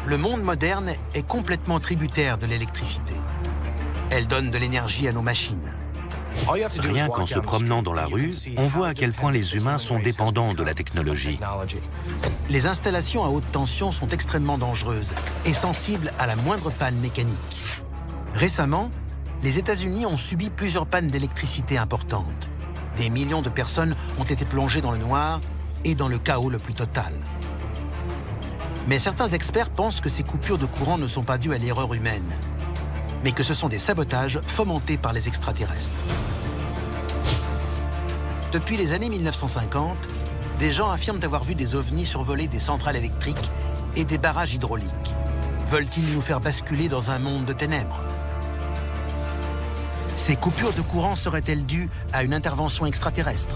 le monde moderne est complètement tributaire de l'électricité. Elle donne de l'énergie à nos machines. Rien qu'en se promenant dans la rue, on voit à quel point les humains sont dépendants de la technologie. Les installations à haute tension sont extrêmement dangereuses et sensibles à la moindre panne mécanique. Récemment, les États-Unis ont subi plusieurs pannes d'électricité importantes. Des millions de personnes ont été plongées dans le noir et dans le chaos le plus total. Mais certains experts pensent que ces coupures de courant ne sont pas dues à l'erreur humaine, mais que ce sont des sabotages fomentés par les extraterrestres. Depuis les années 1950, des gens affirment avoir vu des ovnis survoler des centrales électriques et des barrages hydrauliques. Veulent-ils nous faire basculer dans un monde de ténèbres? Ces coupures de courant seraient-elles dues à une intervention extraterrestre?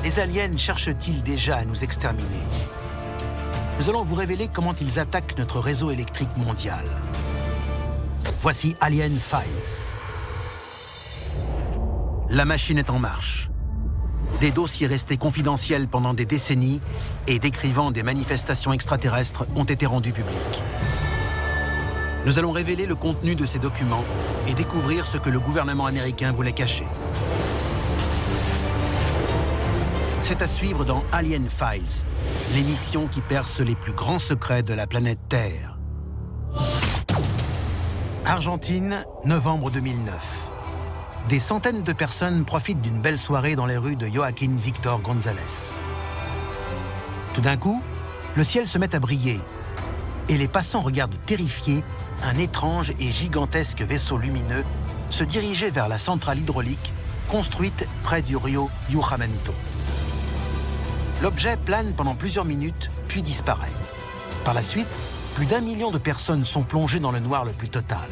Les aliens cherchent-ils déjà à nous exterminer? Nous allons vous révéler comment ils attaquent notre réseau électrique mondial. Voici Alien Files. La machine est en marche. Des dossiers restés confidentiels pendant des décennies et décrivant des manifestations extraterrestres ont été rendus publics. Nous allons révéler le contenu de ces documents et découvrir ce que le gouvernement américain voulait cacher. C'est à suivre dans Alien Files, l'émission qui perce les plus grands secrets de la planète Terre. Argentine, novembre 2009. Des centaines de personnes profitent d'une belle soirée dans les rues de Joaquín Victor González. Tout d'un coup, le ciel se met à briller et les passants regardent terrifiés un étrange et gigantesque vaisseau lumineux se diriger vers la centrale hydraulique construite près du rio Yujamento. L'objet plane pendant plusieurs minutes, puis disparaît. Par la suite, plus d'1 million de personnes sont plongées dans le noir le plus total.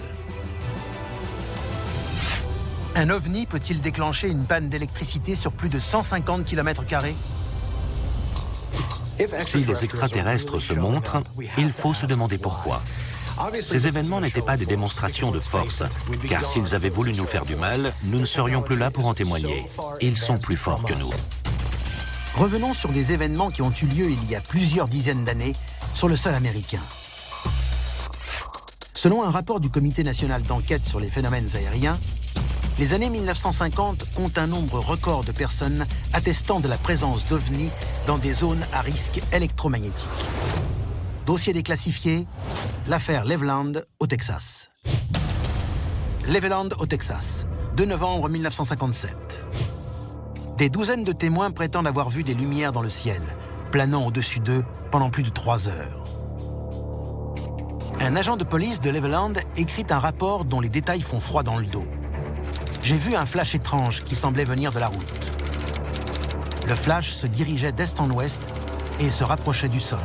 Un ovni peut-il déclencher une panne d'électricité sur plus de 150 km²? Si les extraterrestres se montrent, il faut se demander pourquoi. Ces événements n'étaient pas des démonstrations de force, car s'ils avaient voulu nous faire du mal, nous ne serions plus là pour en témoigner. Ils sont plus forts que nous. Revenons sur des événements qui ont eu lieu il y a plusieurs dizaines d'années sur le sol américain. Selon un rapport du Comité national d'enquête sur les phénomènes aériens, les années 1950 comptent un nombre record de personnes attestant de la présence d'ovnis dans des zones à risque électromagnétique. Dossier déclassifié, l'affaire Leveland au Texas. Leveland au Texas, 2 novembre 1957. Des douzaines de témoins prétendent avoir vu des lumières dans le ciel, planant au-dessus d'eux pendant plus de 3 heures. Un agent de police de Leveland écrit un rapport dont les détails font froid dans le dos. J'ai vu un flash étrange qui semblait venir de la route. Le flash se dirigeait d'est en ouest et se rapprochait du sol.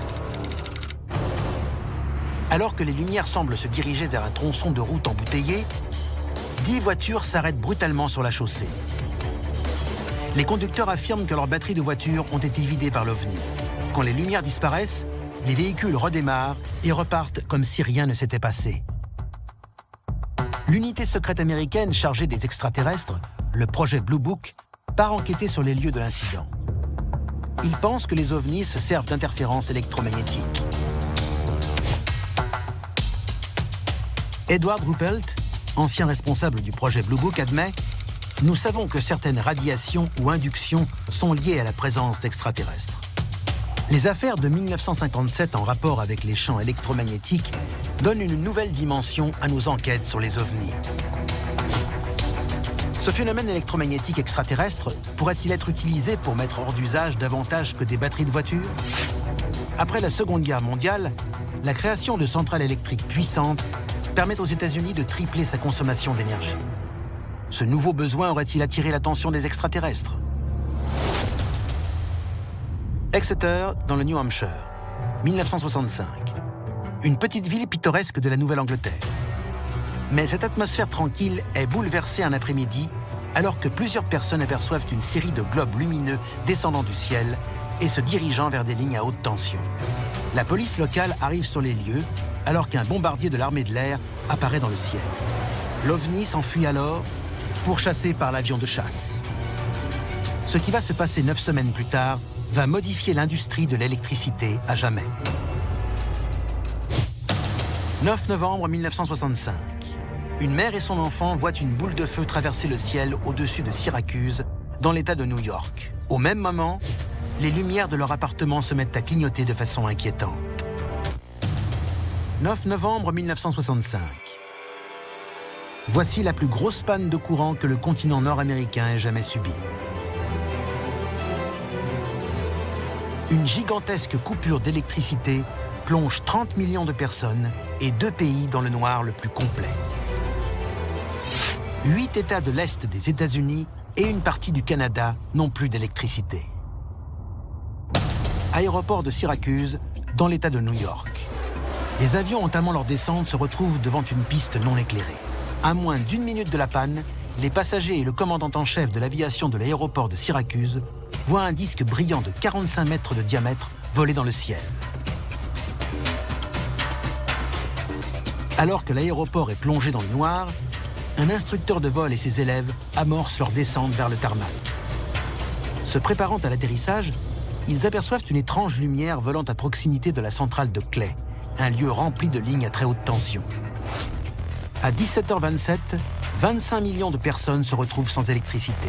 Alors que les lumières semblent se diriger vers un tronçon de route embouteillé, 10 voitures s'arrêtent brutalement sur la chaussée. Les conducteurs affirment que leurs batteries de voitures ont été vidées par l'OVNI. Quand les lumières disparaissent, les véhicules redémarrent et repartent comme si rien ne s'était passé. L'unité secrète américaine chargée des extraterrestres, le projet Blue Book, part enquêter sur les lieux de l'incident. Ils pensent que les ovnis se servent d'interférences électromagnétiques. Edward Ruppelt, ancien responsable du projet Blue Book, admet « Nous savons que certaines radiations ou inductions sont liées à la présence d'extraterrestres. » Les affaires de 1957 en rapport avec les champs électromagnétiques donnent une nouvelle dimension à nos enquêtes sur les ovnis. Ce phénomène électromagnétique extraterrestre pourrait-il être utilisé pour mettre hors d'usage davantage que des batteries de voitures? Après la Seconde Guerre mondiale, la création de centrales électriques puissantes permet aux États-Unis de tripler sa consommation d'énergie. Ce nouveau besoin aurait-il attiré l'attention des extraterrestres? Exeter, dans le New Hampshire, 1965. Une petite ville pittoresque de la Nouvelle-Angleterre. Mais cette atmosphère tranquille est bouleversée un après-midi alors que plusieurs personnes aperçoivent une série de globes lumineux descendant du ciel et se dirigeant vers des lignes à haute tension. La police locale arrive sur les lieux alors qu'un bombardier de l'armée de l'air apparaît dans le ciel. L'OVNI s'enfuit alors, pourchassé par l'avion de chasse. Ce qui va se passer 9 semaines plus tard va modifier l'industrie de l'électricité à jamais. 9 novembre 1965. Une mère et son enfant voient une boule de feu traverser le ciel au-dessus de Syracuse, dans l'État de New York. Au même moment, les lumières de leur appartement se mettent à clignoter de façon inquiétante. 9 novembre 1965. Voici la plus grosse panne de courant que le continent nord-américain ait jamais subie. Une gigantesque coupure d'électricité plonge 30 millions de personnes et 2 pays dans le noir le plus complet. 8 États de l'Est des États-Unis et une partie du Canada n'ont plus d'électricité. Aéroport de Syracuse, dans l'État de New York. Les avions entamant leur descente se retrouvent devant une piste non éclairée. À moins d'1 minute de la panne, les passagers et le commandant en chef de l'aviation de l'aéroport de Syracuse voient un disque brillant de 45 mètres de diamètre voler dans le ciel. Alors que l'aéroport est plongé dans le noir, un instructeur de vol et ses élèves amorcent leur descente vers le tarmac. Se préparant à l'atterrissage, ils aperçoivent une étrange lumière volant à proximité de la centrale de Clay, un lieu rempli de lignes à très haute tension. À 17h27, 25 millions de personnes se retrouvent sans électricité.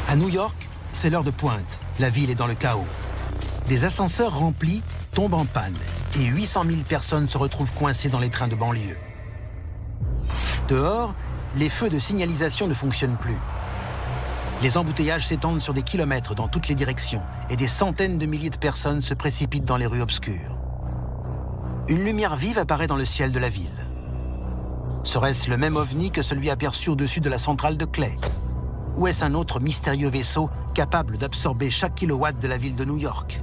À New York, c'est l'heure de pointe. La ville est dans le chaos. Des ascenseurs remplis tombent en panne et 800 000 personnes se retrouvent coincées dans les trains de banlieue. Dehors, les feux de signalisation ne fonctionnent plus. Les embouteillages s'étendent sur des kilomètres dans toutes les directions et des centaines de milliers de personnes se précipitent dans les rues obscures. Une lumière vive apparaît dans le ciel de la ville. Serait-ce le même ovni que celui aperçu au-dessus de la centrale de Clay? Ou est-ce un autre mystérieux vaisseau capable d'absorber chaque kilowatt de la ville de New York?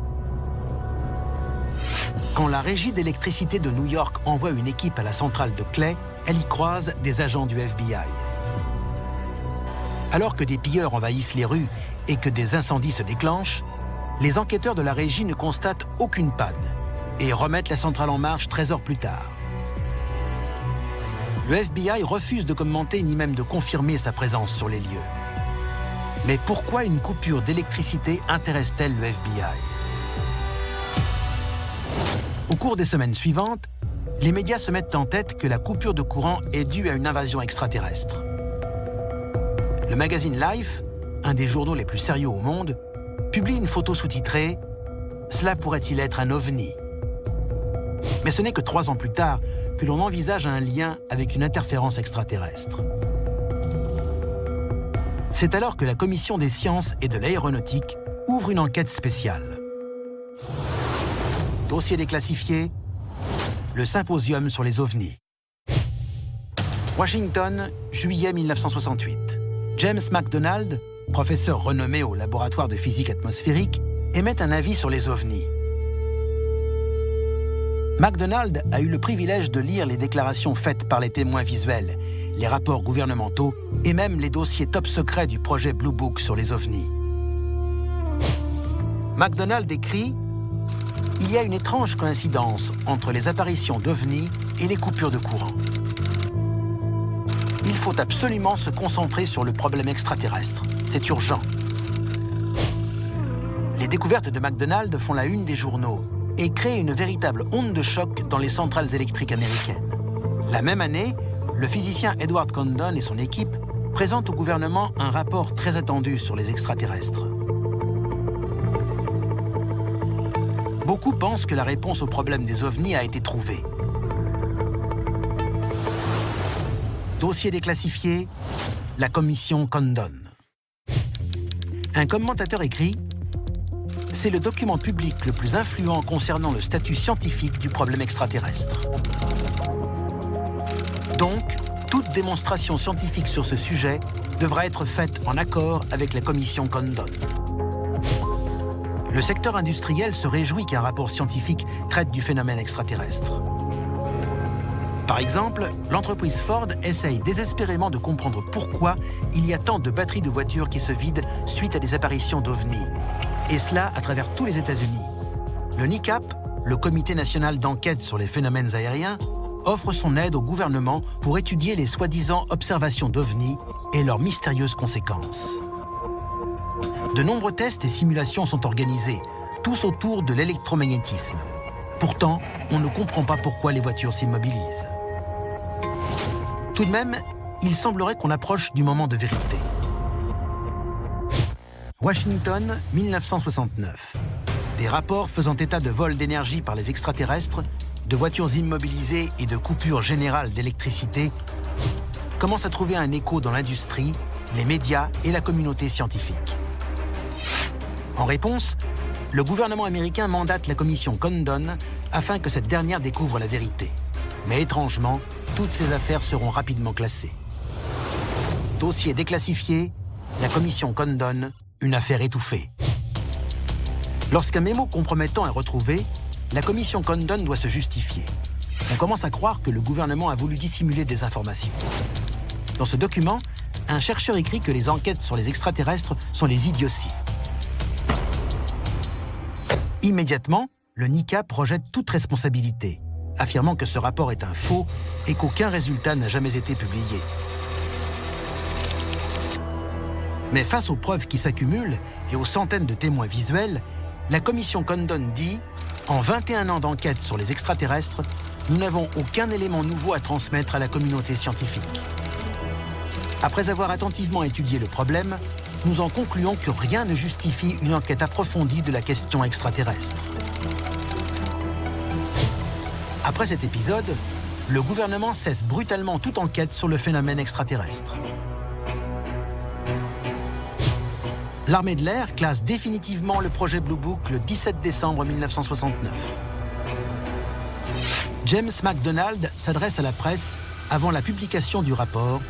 Quand la régie d'électricité de New York envoie une équipe à la centrale de Clay, elle y croise des agents du FBI. Alors que des pilleurs envahissent les rues et que des incendies se déclenchent, les enquêteurs de la régie ne constatent aucune panne et remettent la centrale en marche 13 heures plus tard. Le FBI refuse de commenter ni même de confirmer sa présence sur les lieux. Mais pourquoi une coupure d'électricité intéresse-t-elle le FBI? Au cours des semaines suivantes, les médias se mettent en tête que la coupure de courant est due à une invasion extraterrestre. Le magazine Life, un des journaux les plus sérieux au monde, publie une photo sous-titrée « Cela pourrait-il être un ovni ?» Mais ce n'est que 3 ans plus tard que l'on envisage un lien avec une interférence extraterrestre. C'est alors que la Commission des sciences et de l'aéronautique ouvre une enquête spéciale. Dossier déclassifié, le symposium sur les ovnis. Washington, juillet 1968. James McDonald, professeur renommé au laboratoire de physique atmosphérique, émet un avis sur les ovnis. McDonald a eu le privilège de lire les déclarations faites par les témoins visuels, les rapports gouvernementaux et même les dossiers top secrets du projet Blue Book sur les ovnis. McDonald écrit « Il y a une étrange coïncidence entre les apparitions d'ovnis et les coupures de courant. Il faut absolument se concentrer sur le problème extraterrestre. C'est urgent. » Les découvertes de McDonald font la une des journaux et créent une véritable onde de choc dans les centrales électriques américaines. La même année, le physicien Edward Condon et son équipe présentent au gouvernement un rapport très attendu sur les extraterrestres. Beaucoup pensent que la réponse au problème des ovnis a été trouvée. Dossier déclassifié, la commission Condon. Un commentateur écrit « C'est le document public le plus influent concernant le statut scientifique du problème extraterrestre. Donc, toute démonstration scientifique sur ce sujet devra être faite en accord avec la commission Condon. » Le secteur industriel se réjouit qu'un rapport scientifique traite du phénomène extraterrestre. Par exemple, l'entreprise Ford essaye désespérément de comprendre pourquoi il y a tant de batteries de voitures qui se vident suite à des apparitions d'ovnis. Et cela à travers tous les États-Unis. Le NICAP, le Comité national d'enquête sur les phénomènes aériens, offre son aide au gouvernement pour étudier les soi-disant observations d'ovnis et leurs mystérieuses conséquences. De nombreux tests et simulations sont organisés, tous autour de l'électromagnétisme. Pourtant, on ne comprend pas pourquoi les voitures s'immobilisent. Tout de même, il semblerait qu'on approche du moment de vérité. Washington, 1969. Des rapports faisant état de vols d'énergie par les extraterrestres, de voitures immobilisées et de coupures générales d'électricité commencent à trouver un écho dans l'industrie, les médias et la communauté scientifique. En réponse, le gouvernement américain mandate la commission Condon afin que cette dernière découvre la vérité. Mais étrangement, toutes ces affaires seront rapidement classées. Dossier déclassifié, la commission Condon, une affaire étouffée. Lorsqu'un mémo compromettant est retrouvé, la commission Condon doit se justifier. On commence à croire que le gouvernement a voulu dissimuler des informations. Dans ce document, un chercheur écrit que les enquêtes sur les extraterrestres sont des idioties. Immédiatement, le NICAP projette toute responsabilité, affirmant que ce rapport est un faux et qu'aucun résultat n'a jamais été publié. Mais face aux preuves qui s'accumulent et aux centaines de témoins visuels, la commission Condon dit « En 21 ans d'enquête sur les extraterrestres, nous n'avons aucun élément nouveau à transmettre à la communauté scientifique. Après avoir attentivement étudié le problème, nous en concluons que rien ne justifie une enquête approfondie de la question extraterrestre. » Après cet épisode, le gouvernement cesse brutalement toute enquête sur le phénomène extraterrestre. L'armée de l'air classe définitivement le projet Blue Book le 17 décembre 1969. James McDonald s'adresse à la presse avant la publication du rapport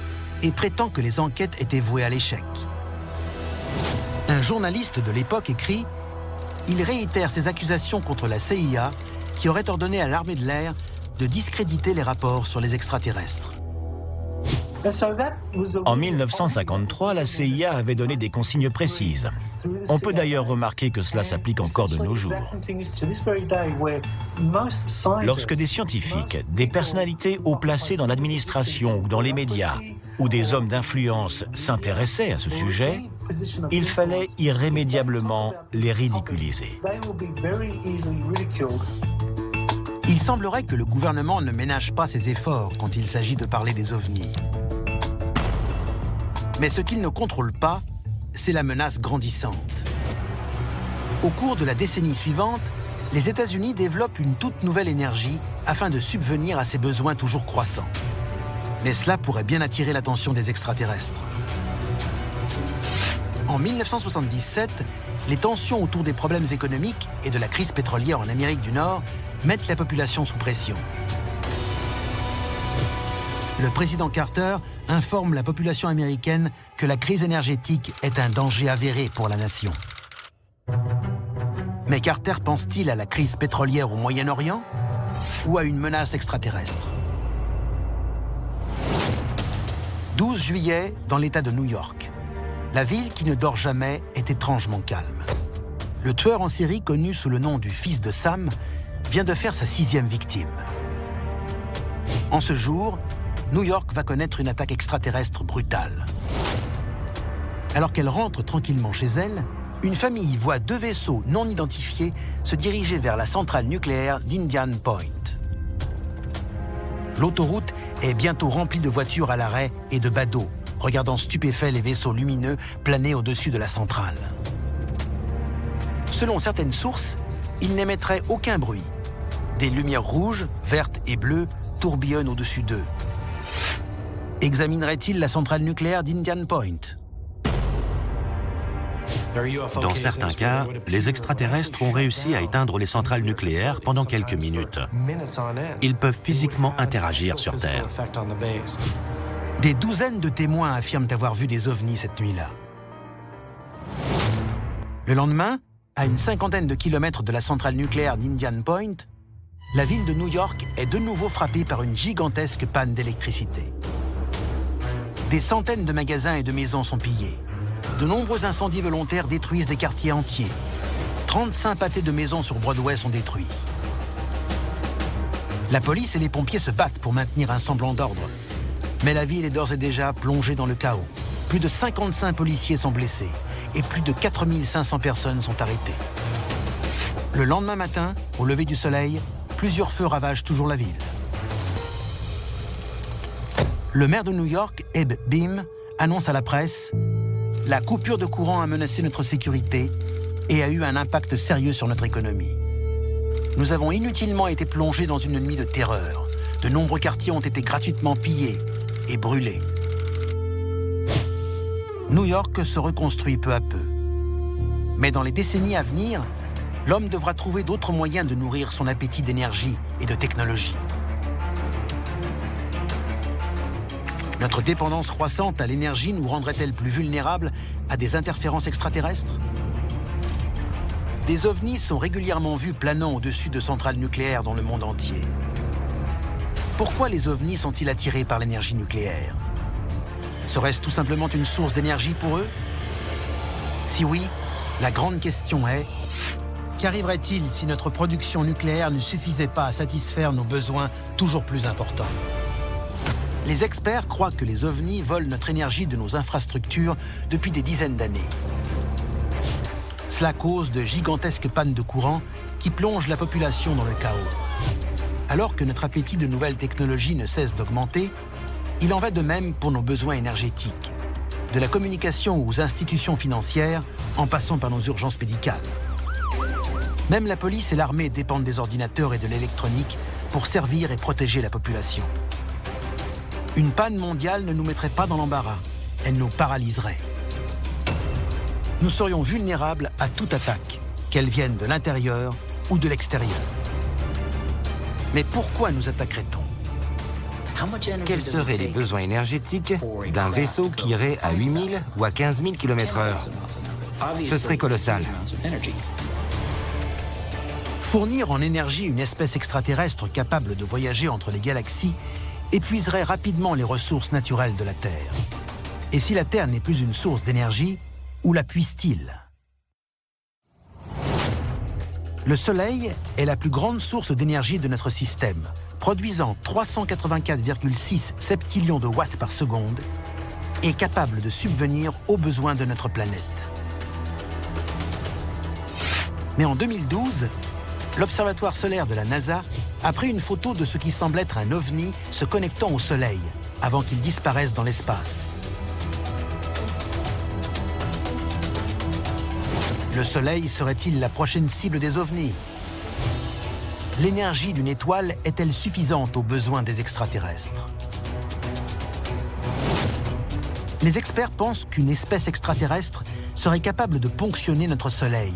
et prétend que les enquêtes étaient vouées à l'échec. Un journaliste de l'époque écrit « Il réitère ses accusations contre la CIA qui aurait ordonné à l'armée de l'air de discréditer les rapports sur les extraterrestres. » En 1953, la CIA avait donné des consignes précises. On peut d'ailleurs remarquer que cela s'applique encore de nos jours. Lorsque des scientifiques, des personnalités haut placées dans l'administration ou dans les médias, ou des hommes d'influence s'intéressaient à ce sujet, il fallait irrémédiablement les ridiculiser. Il semblerait que le gouvernement ne ménage pas ses efforts quand il s'agit de parler des ovnis. Mais ce qu'il ne contrôle pas, c'est la menace grandissante. Au cours de la décennie suivante, les États-Unis développent une toute nouvelle énergie afin de subvenir à ses besoins toujours croissants. Mais cela pourrait bien attirer l'attention des extraterrestres. En 1977, les tensions autour des problèmes économiques et de la crise pétrolière en Amérique du Nord mettent la population sous pression. Le président Carter informe la population américaine que la crise énergétique est un danger avéré pour la nation. Mais Carter pense-t-il à la crise pétrolière au Moyen-Orient ou à une menace extraterrestre? 12 juillet, dans l'État de New York. La ville qui ne dort jamais est étrangement calme. Le tueur en série connu sous le nom du fils de Sam vient de faire sa 6e victime. En ce jour, New York va connaître une attaque extraterrestre brutale. Alors qu'elle rentre tranquillement chez elle, une famille voit 2 vaisseaux non identifiés se diriger vers la centrale nucléaire d'Indian Point. L'autoroute est bientôt remplie de voitures à l'arrêt et de badauds, regardant stupéfaits les vaisseaux lumineux planer au-dessus de la centrale. Selon certaines sources, ils n'émettraient aucun bruit. Des lumières rouges, vertes et bleues tourbillonnent au-dessus d'eux. Examinerait-il la centrale nucléaire d'Indian Point? Dans certains cas, les extraterrestres ont réussi à éteindre les centrales nucléaires pendant quelques minutes. Ils peuvent physiquement interagir sur Terre. Des douzaines de témoins affirment avoir vu des ovnis cette nuit-là. Le lendemain, à une 50aine de kilomètres de la centrale nucléaire d'Indian Point, la ville de New York est de nouveau frappée par une gigantesque panne d'électricité. Des centaines de magasins et de maisons sont pillés. De nombreux incendies volontaires détruisent des quartiers entiers. 35 pâtés de maisons sur Broadway sont détruits. La police et les pompiers se battent pour maintenir un semblant d'ordre. Mais la ville est d'ores et déjà plongée dans le chaos. Plus de 55 policiers sont blessés et plus de 4500 personnes sont arrêtées. Le lendemain matin, au lever du soleil, plusieurs feux ravagent toujours la ville. Le maire de New York, Abe Beame, annonce à la presse « La coupure de courant a menacé notre sécurité et a eu un impact sérieux sur notre économie. Nous avons inutilement été plongés dans une nuit de terreur. De nombreux quartiers ont été gratuitement pillés et brûlés. » New York se reconstruit peu à peu. Mais dans les décennies à venir, l'homme devra trouver d'autres moyens de nourrir son appétit d'énergie et de technologie. Notre dépendance croissante à l'énergie nous rendrait-elle plus vulnérables à des interférences extraterrestres? Des ovnis sont régulièrement vus planant au-dessus de centrales nucléaires dans le monde entier. Pourquoi les ovnis sont-ils attirés par l'énergie nucléaire? Serait-ce tout simplement une source d'énergie pour eux? Si oui, la grande question est: qu'arriverait-il si notre production nucléaire ne suffisait pas à satisfaire nos besoins toujours plus importants? Les experts croient que les ovnis volent notre énergie de nos infrastructures depuis des dizaines d'années. Cela cause de gigantesques pannes de courant qui plongent la population dans le chaos. Alors que notre appétit de nouvelles technologies ne cesse d'augmenter, il en va de même pour nos besoins énergétiques, de la communication aux institutions financières, en passant par nos urgences médicales. Même la police et l'armée dépendent des ordinateurs et de l'électronique pour servir et protéger la population. Une panne mondiale ne nous mettrait pas dans l'embarras, elle nous paralyserait. Nous serions vulnérables à toute attaque, qu'elle vienne de l'intérieur ou de l'extérieur. Mais pourquoi nous attaquerait-on? Quels seraient les besoins énergétiques d'un vaisseau qui irait à 8000 ou à 15 000 km/h? Ce serait colossal. Fournir en énergie une espèce extraterrestre capable de voyager entre les galaxies épuiserait rapidement les ressources naturelles de la Terre. Et si la Terre n'est plus une source d'énergie, où la puise-t-il? Le Soleil est la plus grande source d'énergie de notre système, produisant 384,6 septillions de watts par seconde et capable de subvenir aux besoins de notre planète. Mais en 2012, l'Observatoire solaire de la NASA a pris une photo de ce qui semble être un ovni se connectant au Soleil avant qu'il disparaisse dans l'espace. Le Soleil serait-il la prochaine cible des ovnis? L'énergie d'une étoile est-elle suffisante aux besoins des extraterrestres? Les experts pensent qu'une espèce extraterrestre serait capable de ponctionner notre Soleil,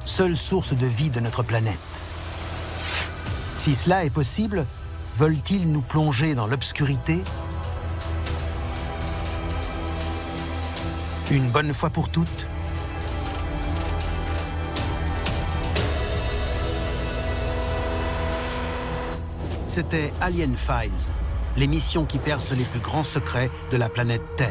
seule source de vie de notre planète. Si cela est possible, veulent-ils nous plonger dans l'obscurité? Une bonne fois pour toutes? C'était Alien Files, l'émission qui perce les plus grands secrets de la planète Terre.